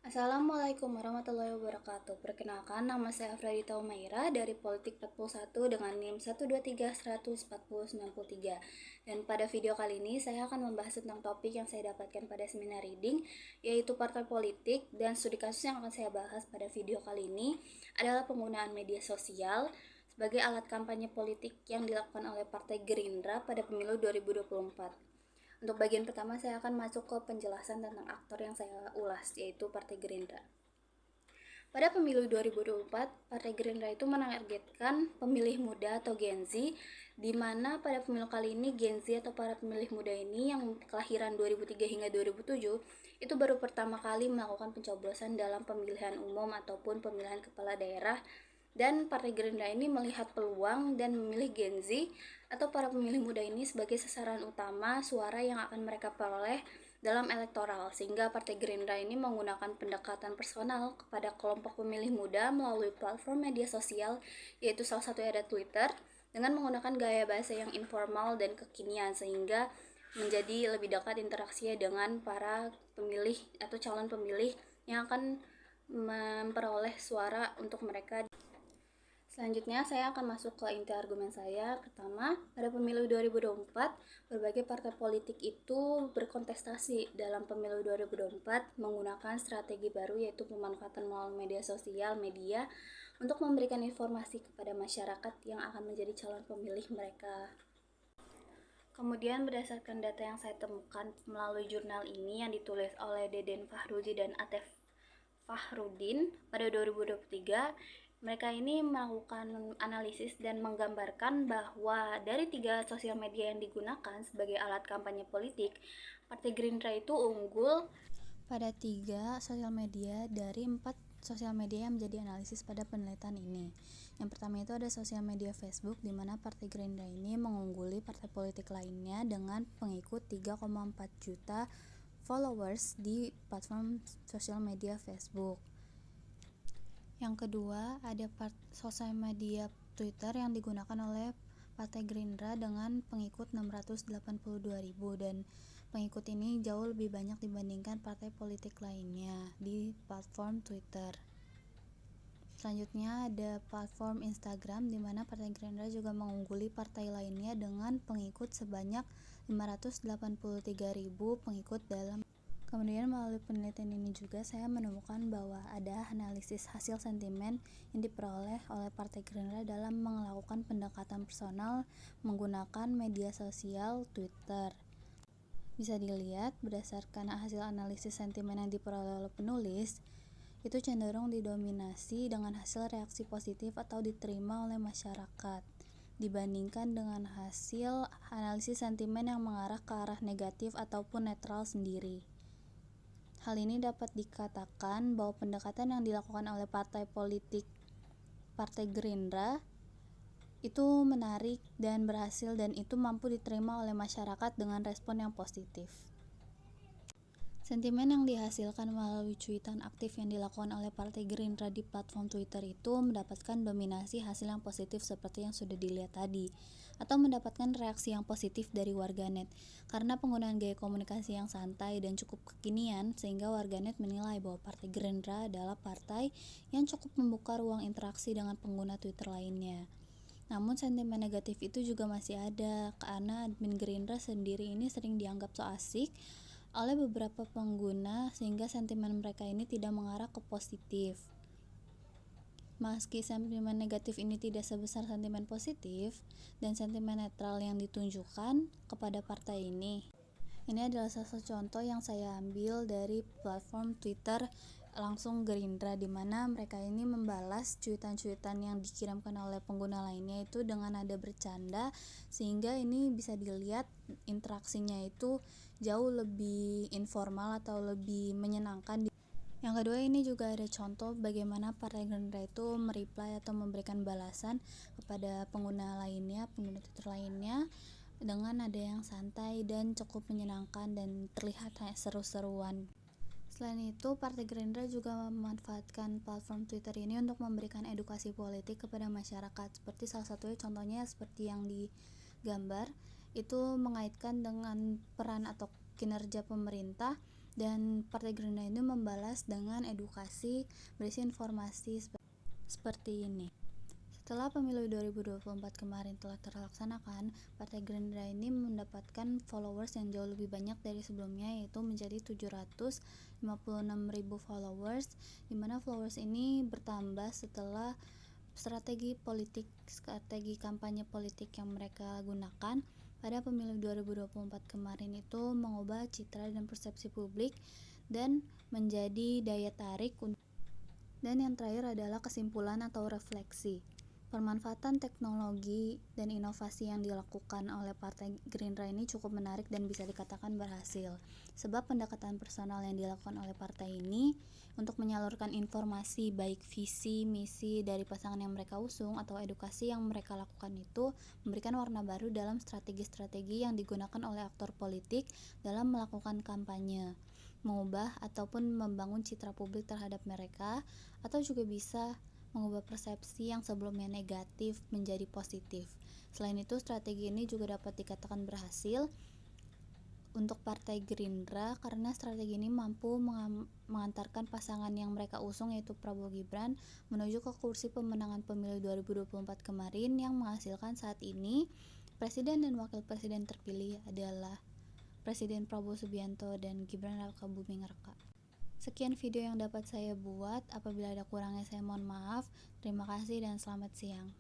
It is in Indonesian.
Assalamualaikum warahmatullahi wabarakatuh. Perkenalkan, nama saya Afradita Umaira dari Politik 41 dengan NIM 123-140-93. Dan pada video kali ini saya akan membahas tentang topik yang saya dapatkan pada seminar reading, yaitu partai politik, dan studi kasus yang akan saya bahas pada video kali ini adalah penggunaan media sosial sebagai alat kampanye politik yang dilakukan oleh Partai Gerindra pada pemilu 2024. Untuk bagian pertama saya akan masuk ke penjelasan tentang aktor yang saya ulas, yaitu Partai Gerindra. Pada pemilu 2024, Partai Gerindra itu menargetkan pemilih muda atau Gen Z, di mana pada pemilu kali ini Gen Z atau para pemilih muda ini yang kelahiran 2003 hingga 2007 itu baru pertama kali melakukan pencoblosan dalam pemilihan umum ataupun pemilihan kepala daerah, dan Partai Gerindra ini melihat peluang dan memilih Gen Z atau para pemilih muda ini sebagai sasaran utama suara yang akan mereka peroleh dalam elektoral, sehingga Partai Gerindra ini menggunakan pendekatan personal kepada kelompok pemilih muda melalui platform media sosial, yaitu salah satunya ada Twitter, dengan menggunakan gaya bahasa yang informal dan kekinian, sehingga menjadi lebih dekat interaksinya dengan para pemilih atau calon pemilih yang akan memperoleh suara untuk mereka. Selanjutnya saya akan masuk ke inti argumen saya. Pertama, pada pemilu 2024, berbagai partai politik itu berkontestasi dalam pemilu 2024 menggunakan strategi baru, yaitu pemanfaatan melalui media sosial, media, untuk memberikan informasi kepada masyarakat yang akan menjadi calon pemilih mereka. Kemudian berdasarkan data yang saya temukan melalui jurnal ini yang ditulis oleh Deden Fahruzi dan Atef Fahrudin pada 2023, mereka ini melakukan analisis dan menggambarkan bahwa dari 3 sosial media yang digunakan sebagai alat kampanye politik, Partai Gerindra itu unggul pada 3 sosial media dari 4 sosial media yang menjadi analisis pada penelitian ini. Yang pertama itu ada sosial media Facebook, di mana Partai Gerindra ini mengungguli partai politik lainnya dengan pengikut 3,4 juta followers di platform sosial media Facebook. Yang kedua, ada sosial media Twitter yang digunakan oleh Partai Gerindra dengan pengikut 682.000, dan pengikut ini jauh lebih banyak dibandingkan partai politik lainnya di platform Twitter. Selanjutnya ada platform Instagram, di mana Partai Gerindra juga mengungguli partai lainnya dengan pengikut sebanyak 583.000 pengikut dalam. Kemudian melalui penelitian ini juga saya menemukan bahwa ada analisis hasil sentimen yang diperoleh oleh Partai Gerindra dalam melakukan pendekatan personal menggunakan media sosial Twitter. Bisa dilihat berdasarkan hasil analisis sentimen yang diperoleh oleh penulis, itu cenderung didominasi dengan hasil reaksi positif atau diterima oleh masyarakat, dibandingkan dengan hasil analisis sentimen yang mengarah ke arah negatif ataupun netral sendiri. Hal ini dapat dikatakan bahwa pendekatan yang dilakukan oleh partai politik Partai Gerindra itu menarik dan berhasil, dan itu mampu diterima oleh masyarakat dengan respon yang positif. Sentimen yang dihasilkan melalui cuitan aktif yang dilakukan oleh Partai Gerindra di platform Twitter itu mendapatkan dominasi hasil yang positif seperti yang sudah dilihat tadi, atau mendapatkan reaksi yang positif dari warganet karena penggunaan gaya komunikasi yang santai dan cukup kekinian, sehingga warganet menilai bahwa Partai Gerindra adalah partai yang cukup membuka ruang interaksi dengan pengguna Twitter lainnya. Namun sentimen negatif itu juga masih ada, karena admin Gerindra sendiri ini sering dianggap so asik oleh beberapa pengguna, sehingga sentimen mereka ini tidak mengarah ke positif. Meski sentimen negatif ini tidak sebesar sentimen positif dan sentimen netral yang ditunjukkan kepada partai ini. Ini adalah salah satu contoh yang saya ambil dari platform Twitter langsung Gerindra, di mana mereka ini membalas cuitan-cuitan yang dikirimkan oleh pengguna lainnya itu dengan nada bercanda, sehingga ini bisa dilihat interaksinya itu jauh lebih informal atau lebih menyenangkan. Yang kedua, ini juga ada contoh bagaimana Partai Gerindra itu mereply atau memberikan balasan kepada pengguna lainnya, pengguna Twitter lainnya, dengan nada yang santai dan cukup menyenangkan dan terlihat seru-seruan. Selain itu, Partai Gerindra juga memanfaatkan platform Twitter ini untuk memberikan edukasi politik kepada masyarakat. Seperti salah satunya contohnya seperti yang digambar, itu mengaitkan dengan peran atau kinerja pemerintah Dan Partai Gerindra ini membalas dengan edukasi berisi informasi seperti ini. Setelah pemilu 2024 kemarin telah terlaksanakan, Partai Gerindra ini mendapatkan followers yang jauh lebih banyak dari sebelumnya, yaitu menjadi 756.000 followers, di mana followers ini bertambah setelah strategi kampanye politik yang mereka gunakan pada pemilu 2024 kemarin itu mengubah citra dan persepsi publik dan menjadi daya tarik. Dan yang terakhir adalah kesimpulan atau refleksi. Pemanfaatan teknologi dan inovasi yang dilakukan oleh Partai Gerindra ini cukup menarik dan bisa dikatakan berhasil. Sebab pendekatan personal yang dilakukan oleh partai ini untuk menyalurkan informasi baik visi, misi dari pasangan yang mereka usung atau edukasi yang mereka lakukan itu memberikan warna baru dalam strategi-strategi yang digunakan oleh aktor politik dalam melakukan kampanye, mengubah ataupun membangun citra publik terhadap mereka, atau juga bisa mengubah persepsi yang sebelumnya negatif menjadi positif. Selain itu, strategi ini juga dapat dikatakan berhasil untuk Partai Gerindra karena strategi ini mampu mengantarkan pasangan yang mereka usung, yaitu Prabowo Gibran, menuju ke kursi pemenangan pemilu 2024 kemarin, yang menghasilkan saat ini Presiden dan Wakil Presiden terpilih adalah Presiden Prabowo Subianto dan Gibran Rakabuming Raka. Sekian video yang dapat saya buat. Apabila ada kurangnya saya mohon maaf. Terima kasih dan selamat siang.